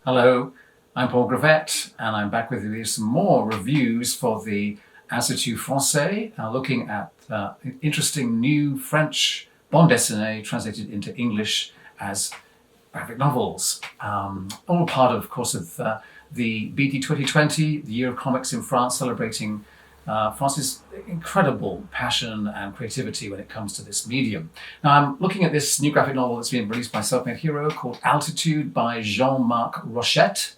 Hello, I'm Paul Gravett, and I'm back with you with some more reviews for the Institut Français, looking at interesting new French bande dessinée translated into English as graphic novels. All part, of course, of the BD 2020, the Year of Comics in France, celebrating France's incredible passion and creativity when it comes to this medium. Now, I'm looking at this new graphic novel that's been released by SelfMadeHero called Altitude by Jean-Marc Rochette.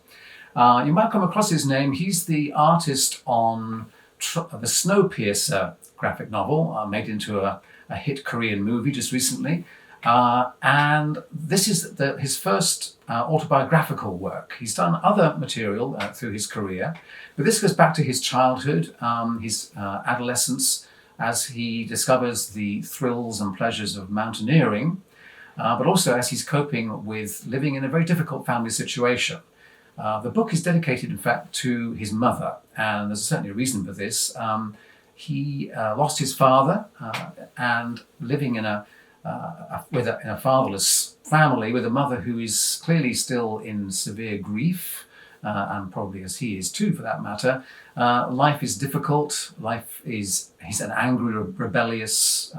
You might come across his name. He's the artist on the Snowpiercer graphic novel, made into a hit Korean movie just recently. And this is his first autobiographical work. He's done other material through his career, but this goes back to his childhood, his adolescence, as he discovers the thrills and pleasures of mountaineering, but also as he's coping with living in a very difficult family situation. The book is dedicated, in fact, to his mother, and there's certainly a reason for this. He lost his father, and living in a fatherless family with a mother who is clearly still in severe grief, and probably as he is too, for that matter. Life is difficult. He's an angry, rebellious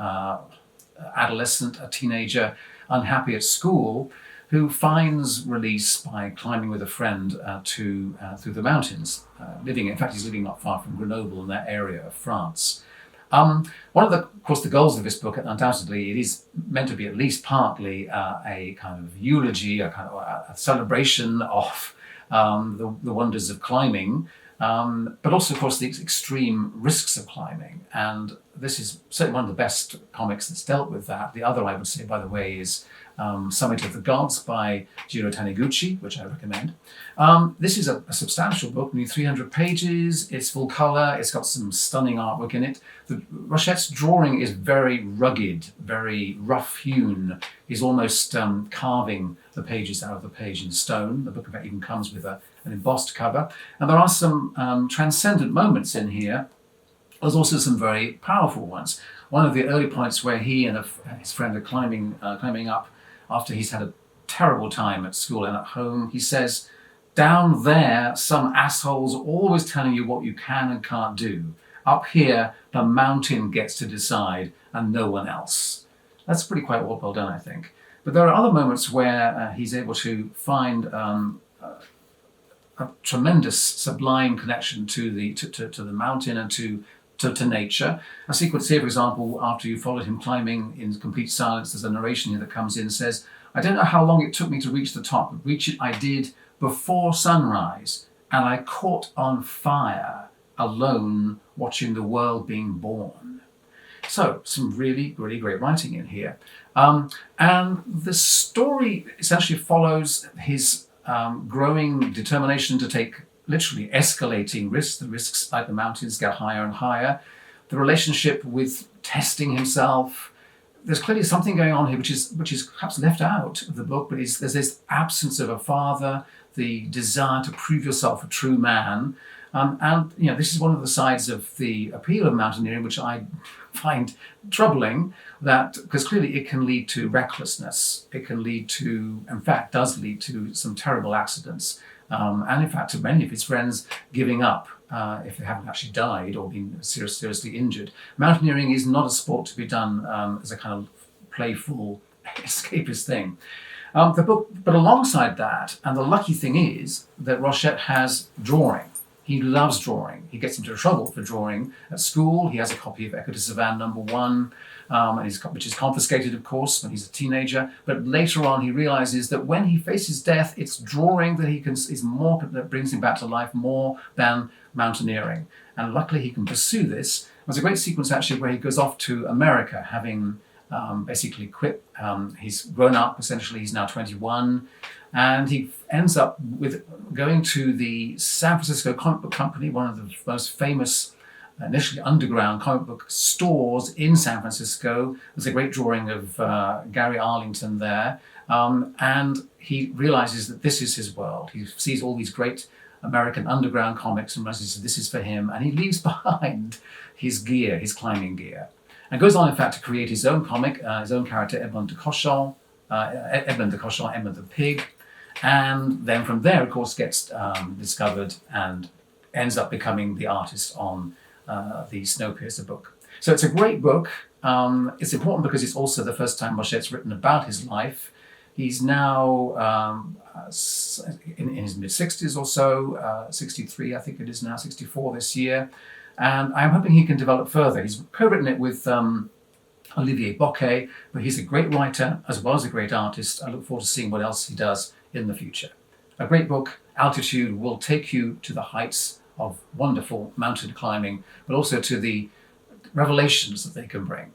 adolescent, a teenager, unhappy at school, who finds release by climbing with a friend through the mountains. In fact, he's living not far from Grenoble, in that area of France. One of the goals of this book, undoubtedly, it is meant to be at least partly a kind of eulogy, a kind of a celebration of the wonders of climbing, but also, of course, the extreme risks of climbing. And this is certainly one of the best comics that's dealt with that. The other, I would say, by the way, is Summit of the Gods by Jiro Taniguchi, which I recommend. This is a substantial book, nearly 300 pages. It's full color. It's got some stunning artwork in it. Rochette's drawing is very rugged, very rough-hewn. He's almost carving the pages out of the page in stone. The book, in fact, even comes with an embossed cover. And there are some transcendent moments in here. There's also some very powerful ones. One of the early points where he and his friend are climbing up after he's had a terrible time at school and at home, he says, "Down there, some asshole's always telling you what you can and can't do. Up here, the mountain gets to decide and no one else." That's pretty quite well done, I think. But there are other moments where he's able to find a tremendous, sublime connection to the mountain and to nature. A sequence here, for example, after you followed him climbing in complete silence, there's a narration here that comes in and says, "I don't know how long it took me to reach the top, but reach it I did before sunrise, and I caught on fire, alone, watching the world being born." So, some really, really great writing in here. And the story essentially follows his growing determination to take literally escalating risks. The risks, like the mountains, get higher and higher. The relationship with testing himself. There's clearly something going on here which is perhaps left out of the book, but there's this absence of a father, the desire to prove yourself a true man. And this is one of the sides of the appeal of mountaineering, which I find troubling, that because clearly it can lead to recklessness. It can lead to, in fact, does lead to some terrible accidents. And in fact, to many of his friends giving up if they haven't actually died or been seriously injured. Mountaineering is not a sport to be done as a kind of playful, escapist thing. But alongside that, and the lucky thing is that Rochette has drawing. He loves drawing. He gets into trouble for drawing at school. He has a copy of Echo de Savane #1, which is confiscated, of course, when he's a teenager. But later on, he realizes that when he faces death, it's drawing that brings him back to life more than mountaineering. And luckily, he can pursue this. There's a great sequence actually where he goes off to America, having basically quit. He's grown up. Essentially, he's now 21. And he ends up with going to the San Francisco Comic Book Company, one of the most famous, initially underground comic book stores in San Francisco. There's a great drawing of Gary Arlington there. And he realizes that this is his world. He sees all these great American underground comics and realizes this is for him. And he leaves behind his gear, his climbing gear. And goes on, in fact, to create his own comic, his own character, Edmond de Cochon, Edmond the Pig. And then from there, of course, gets discovered and ends up becoming the artist on the Snowpiercer book. So it's a great book. It's important because it's also the first time Rochette's written about his life. He's now in his mid-60s or so, 63 I think it is now, 64 this year. And I'm hoping he can develop further. He's co-written it with Olivier Bocquet, but he's a great writer as well as a great artist. I look forward to seeing what else he does in the future. A great book. Altitude will take you to the heights of wonderful mountain climbing, but also to the revelations that they can bring.